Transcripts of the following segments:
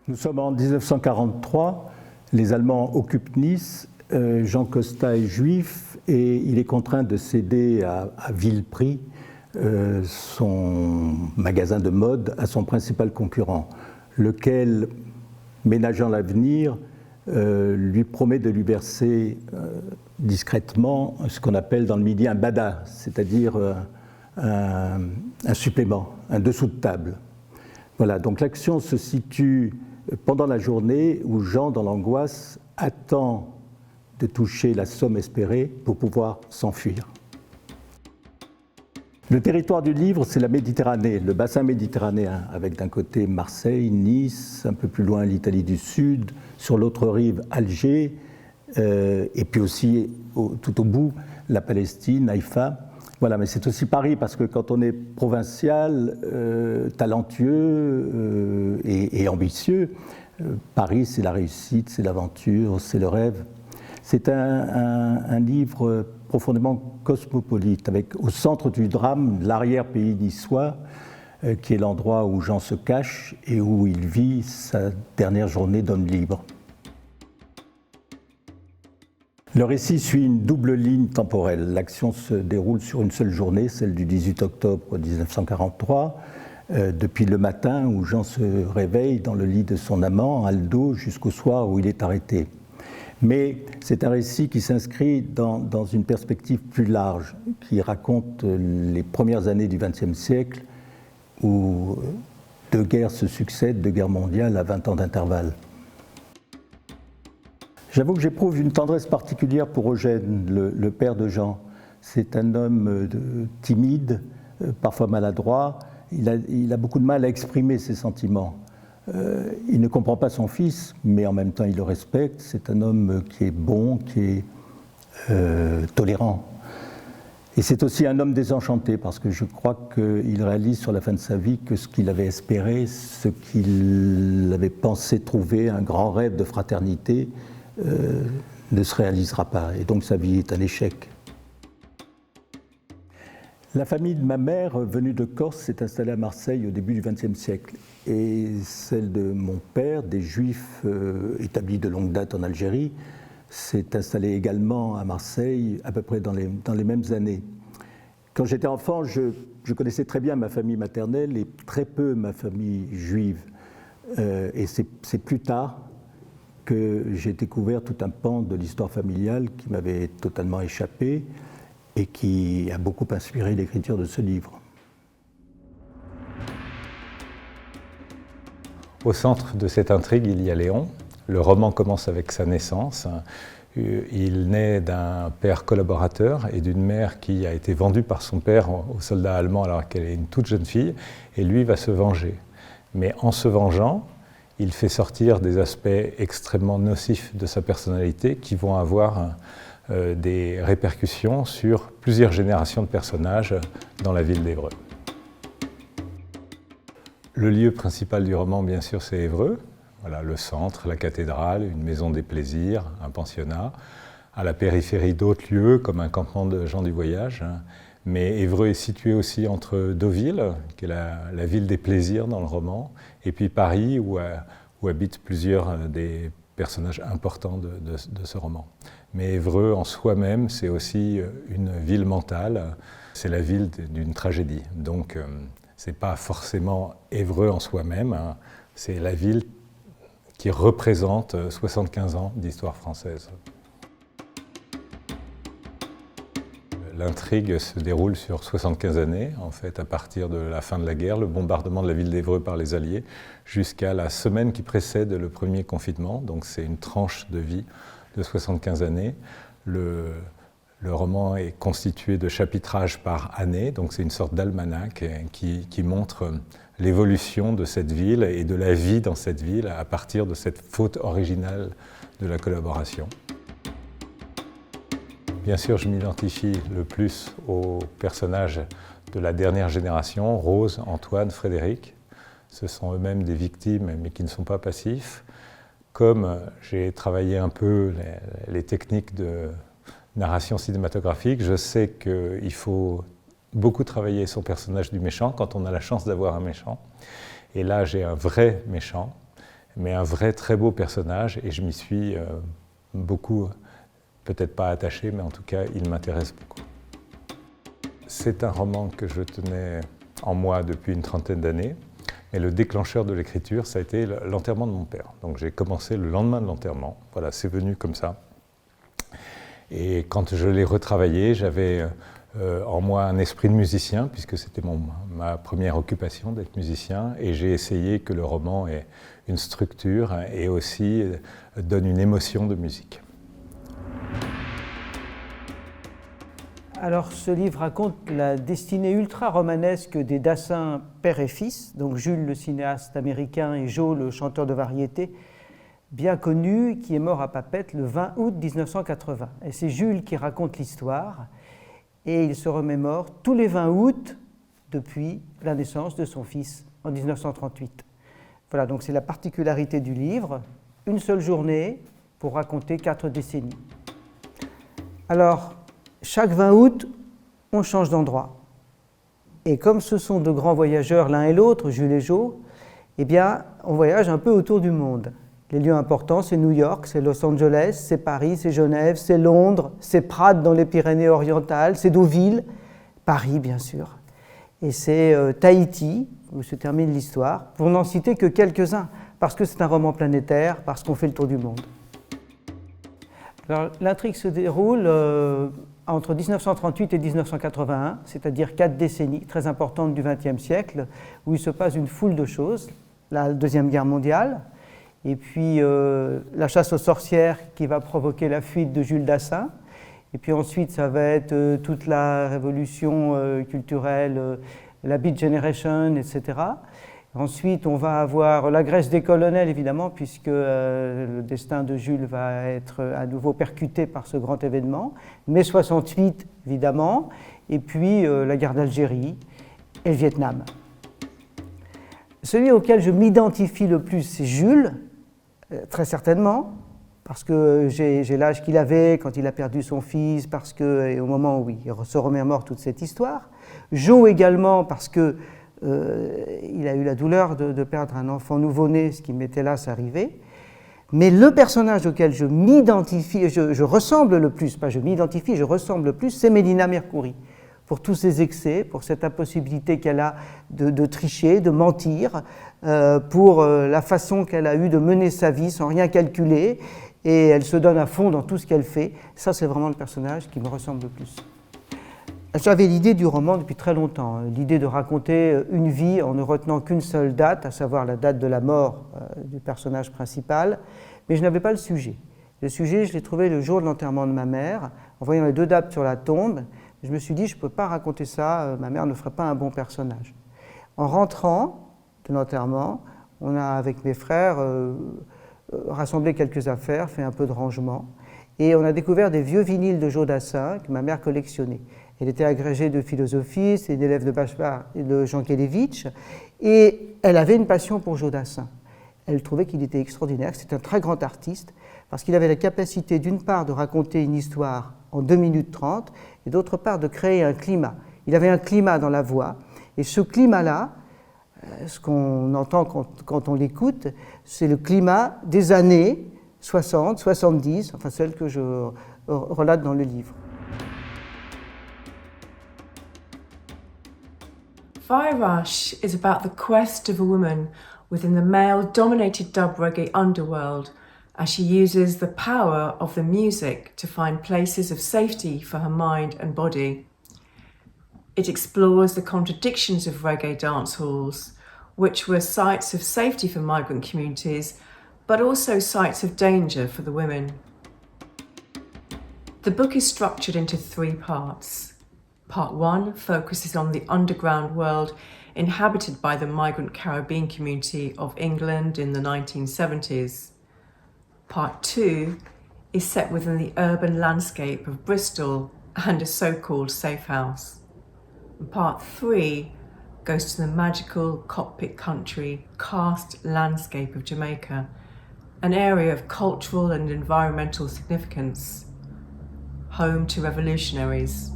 Nous sommes en 1943, les Allemands occupent Nice, Jean Costa est juif et il est contraint de céder à vil prix son magasin de mode à son principal concurrent, lequel, ménageant l'avenir, lui promet de lui verser discrètement ce qu'on appelle dans le Midi un bada, c'est-à-dire un supplément, un dessous de table. Voilà, donc l'action se situe pendant la journée où Jean, dans l'angoisse, attend de toucher la somme espérée pour pouvoir s'enfuir. Le territoire du livre, c'est la Méditerranée, le bassin méditerranéen, avec d'un côté Marseille, Nice, un peu plus loin l'Italie du Sud, sur l'autre rive Alger, et puis aussi tout au bout la Palestine, Haïfa. Voilà, mais c'est aussi Paris, parce que quand on est provincial, talentueux et ambitieux, Paris, c'est la réussite, c'est l'aventure, c'est le rêve. C'est un livre profondément cosmopolite, avec au centre du drame l'arrière-pays niçois, qui est l'endroit où Jean se cache et où il vit sa dernière journée d'homme libre. Le récit suit une double ligne temporelle. L'action se déroule sur une seule journée, celle du 18 octobre 1943, depuis le matin où Jean se réveille dans le lit de son amant, Aldo, jusqu'au soir où il est arrêté. Mais c'est un récit qui s'inscrit dans une perspective plus large, qui raconte les premières années du XXe siècle, où deux guerres se succèdent, deux guerres mondiales à 20 ans d'intervalle. J'avoue que j'éprouve une tendresse particulière pour Eugène, le père de Jean. C'est un homme timide, parfois maladroit. Il a beaucoup de mal à exprimer ses sentiments. Il ne comprend pas son fils, mais en même temps il le respecte. C'est un homme qui est bon, qui est tolérant. Et c'est aussi un homme désenchanté, parce que je crois qu'il réalise sur la fin de sa vie que ce qu'il avait espéré, ce qu'il avait pensé trouver, un grand rêve de fraternité, ne se réalisera pas. Et donc sa vie est un échec. La famille de ma mère, venue de Corse, s'est installée à Marseille au début du XXe siècle. Et celle de mon père, des Juifs établis de longue date en Algérie, s'est installée également à Marseille, à peu près dans les mêmes années. Quand j'étais enfant, je connaissais très bien ma famille maternelle et très peu ma famille juive. Et c'est plus tard que j'ai découvert tout un pan de l'histoire familiale qui m'avait totalement échappé et qui a beaucoup inspiré l'écriture de ce livre. Au centre de cette intrigue, il y a Léon. Le roman commence avec sa naissance. Il naît d'un père collaborateur et d'une mère qui a été vendue par son père aux soldats allemands alors qu'elle est une toute jeune fille, et lui va se venger. Mais en se vengeant, il fait sortir des aspects extrêmement nocifs de sa personnalité qui vont avoir des répercussions sur plusieurs générations de personnages dans la ville d'Évreux. Le lieu principal du roman, bien sûr, c'est Évreux. Voilà, le centre, la cathédrale, une maison des plaisirs, un pensionnat. À la périphérie, d'autres lieux, comme un campement de gens du voyage. Mais Évreux est situé aussi entre Deauville, qui est la ville des plaisirs dans le roman, et puis Paris, où habitent plusieurs des personnages importants de ce roman. Mais Évreux, en soi-même, c'est aussi une ville mentale, c'est la ville d'une tragédie. Donc, ce n'est pas forcément Évreux en soi-même, hein, c'est la ville qui représente 75 ans d'histoire française. L'intrigue se déroule sur 75 années, en fait, à partir de la fin de la guerre, le bombardement de la ville d'Évreux par les Alliés, jusqu'à la semaine qui précède le premier confinement. Donc c'est une tranche de vie de 75 années. Le roman est constitué de chapitrages par année, donc c'est une sorte d'almanach qui montre l'évolution de cette ville et de la vie dans cette ville à partir de cette faute originale de la collaboration. Bien sûr, je m'identifie le plus aux personnages de la dernière génération, Rose, Antoine, Frédéric. Ce sont eux-mêmes des victimes, mais qui ne sont pas passifs. Comme j'ai travaillé un peu les techniques de narration cinématographique, je sais qu'il faut beaucoup travailler son personnage du méchant quand on a la chance d'avoir un méchant. Et là, j'ai un vrai méchant mais un vrai très beau personnage, et je m'y suis beaucoup, peut-être pas attaché, mais en tout cas, il m'intéresse beaucoup. C'est un roman que je tenais en moi depuis une trentaine d'années, mais le déclencheur de l'écriture, ça a été l'enterrement de mon père. Donc j'ai commencé le lendemain de l'enterrement, voilà, c'est venu comme ça. Et quand je l'ai retravaillé, j'avais en moi un esprit de musicien, puisque c'était ma première occupation d'être musicien, et j'ai essayé que le roman ait une structure et aussi donne une émotion de musique. Alors ce livre raconte la destinée ultra-romanesque des Dassin père et fils, donc Jules le cinéaste américain et Joe le chanteur de variété, bien connu, qui est mort à Papeete le 20 août 1980. Et c'est Jules qui raconte l'histoire, et il se remémore tous les 20 août depuis la naissance de son fils en 1938. Voilà, donc c'est la particularité du livre, une seule journée pour raconter 4 décennies. Alors, chaque 20 août, on change d'endroit. Et comme ce sont de grands voyageurs l'un et l'autre, Jules et Joe, eh bien, on voyage un peu autour du monde. Les lieux importants, c'est New York, c'est Los Angeles, c'est Paris, c'est Genève, c'est Londres, c'est Prades dans les Pyrénées-Orientales, c'est Deauville, Paris bien sûr. Et c'est Tahiti, où se termine l'histoire, pour n'en citer que quelques-uns, parce que c'est un roman planétaire, parce qu'on fait le tour du monde. Alors, l'intrigue se déroule entre 1938 et 1981, c'est-à-dire 4 décennies très importantes du XXe siècle, où il se passe une foule de choses. La Deuxième Guerre mondiale, et puis la chasse aux sorcières qui va provoquer la fuite de Jules Dassin. Et puis ensuite, ça va être toute la révolution culturelle, la Beat Generation, etc. Ensuite, on va avoir la Grèce des colonels, évidemment, puisque le destin de Jules va être à nouveau percuté par ce grand événement. Mai 68, évidemment, et puis la guerre d'Algérie et le Vietnam. Celui auquel je m'identifie le plus, c'est Jules, très certainement, parce que j'ai l'âge qu'il avait quand il a perdu son fils, parce que, au moment où il se remémore toute cette histoire. Joe également, parce que il a eu la douleur de perdre un enfant nouveau-né, ce qui m'était là, ça arrivait. Mais le personnage auquel je m'identifie, je ressemble le plus, pas je m'identifie, je ressemble le plus, c'est Mélina Mercouri. Pour tous ses excès, pour cette impossibilité qu'elle a de tricher, de mentir, pour la façon qu'elle a eue de mener sa vie sans rien calculer, et elle se donne à fond dans tout ce qu'elle fait. Ça, c'est vraiment le personnage qui me ressemble le plus. J'avais l'idée du roman depuis très longtemps, l'idée de raconter une vie en ne retenant qu'une seule date, à savoir la date de la mort du personnage principal, mais je n'avais pas le sujet. Le sujet, je l'ai trouvé le jour de l'enterrement de ma mère, en voyant les 2 dates sur la tombe. Je me suis dit, je ne peux pas raconter ça, ma mère ne ferait pas un bon personnage. En rentrant de l'enterrement, on a, avec mes frères, rassemblé quelques affaires, fait un peu de rangement, et on a découvert des vieux vinyles de Joe Dassin que ma mère collectionnait. Elle était agrégée de philosophie, c'est une élève de Bachelard et de Jean Kelevitch, et elle avait une passion pour Joe Dassin. Elle trouvait qu'il était extraordinaire, que c'était un très grand artiste, parce qu'il avait la capacité d'une part de raconter une histoire en 2 minutes 30, et d'autre part de créer un climat. Il avait un climat dans la voix, et ce climat-là, ce qu'on entend quand on l'écoute, c'est le climat des années 60, 70, enfin celles que je relate dans le livre. Fire Rush is about the quest of a woman within the male-dominated dub reggae underworld as she uses the power of the music to find places of safety for her mind and body. It explores the contradictions of reggae dance halls, which were sites of safety for migrant communities, but also sites of danger for the women. The book is structured into 3 parts. Part 1 focuses on the underground world inhabited by the migrant Caribbean community of England in the 1970s. Part 2 is set within the urban landscape of Bristol and a so-called safe house. And Part 3 goes to the magical cockpit country karst landscape of Jamaica, an area of cultural and environmental significance, home to revolutionaries.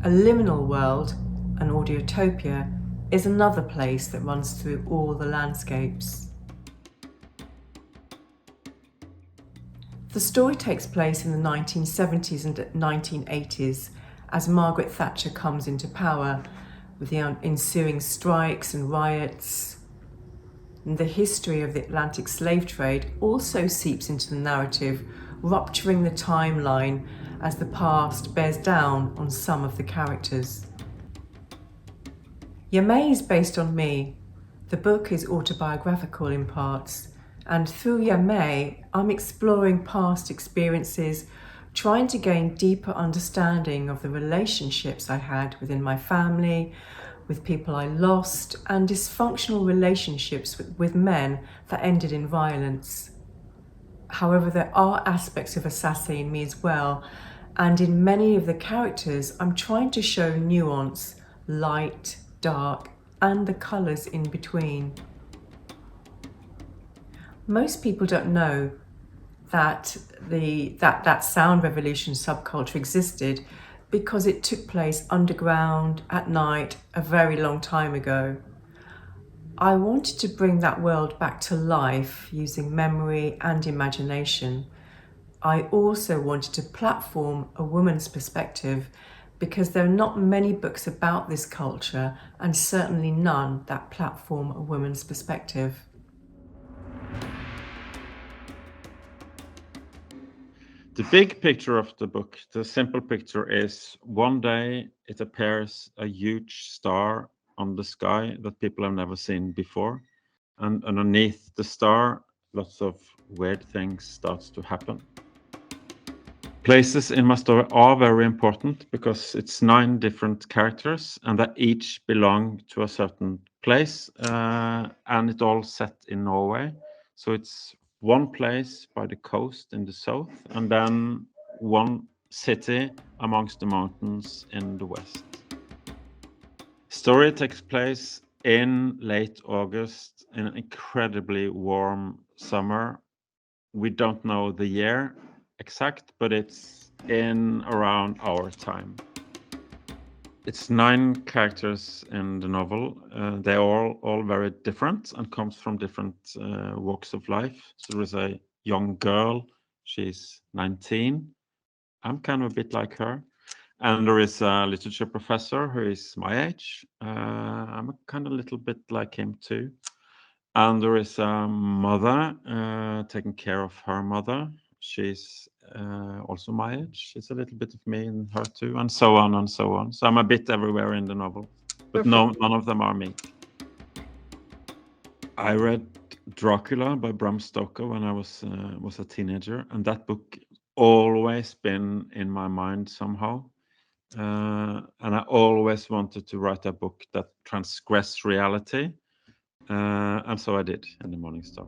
A liminal world, an audiotopia, is another place that runs through all the landscapes. The story takes place in the 1970s and 1980s as Margaret Thatcher comes into power, with the ensuing strikes and riots. And the history of the Atlantic slave trade also seeps into the narrative, rupturing the timeline as the past bears down on some of the characters. Yamé is based on me. The book is autobiographical in parts, and through Yamé, I'm exploring past experiences, trying to gain deeper understanding of the relationships I had within my family, with people I lost, and dysfunctional relationships with men that ended in violence. However, there are aspects of Asase in me as well, and in many of the characters, I'm trying to show nuance, light, dark, and the colours in between. Most people don't know that that sound revolution subculture existed because it took place underground at night a very long time ago. I wanted to bring that world back to life using memory and imagination. I also wanted to platform a woman's perspective because there are not many books about this culture, and certainly none that platform a woman's perspective. The big picture of the book, the simple picture, is one day it appears a huge star on the sky that people have never seen before. And underneath the star, lots of weird things starts to happen. Places in my story are very important because it's 9 different characters and that each belong to a certain place, and it all set in Norway. So it's one place by the coast in the south and then one city amongst the mountains in the west. Story takes place in late August in an incredibly warm summer. We don't know the year exact, but it's in around our time. It's 9 characters in the novel. They're all very different and comes from different walks of life. So there is a young girl, she's 19. I'm kind of a bit like her. And there is a literature professor who is my age. I'm kind of a little bit like him too. And there is a mother taking care of her mother. She's also my age. It's a little bit of me and her too, and so on and so on. So I'm a bit everywhere in the novel, but none of them are me. I read Dracula by Bram Stoker when I was a teenager, and that book always been in my mind somehow. And I always wanted to write a book that transgressed reality. And so I did in The Morning Star.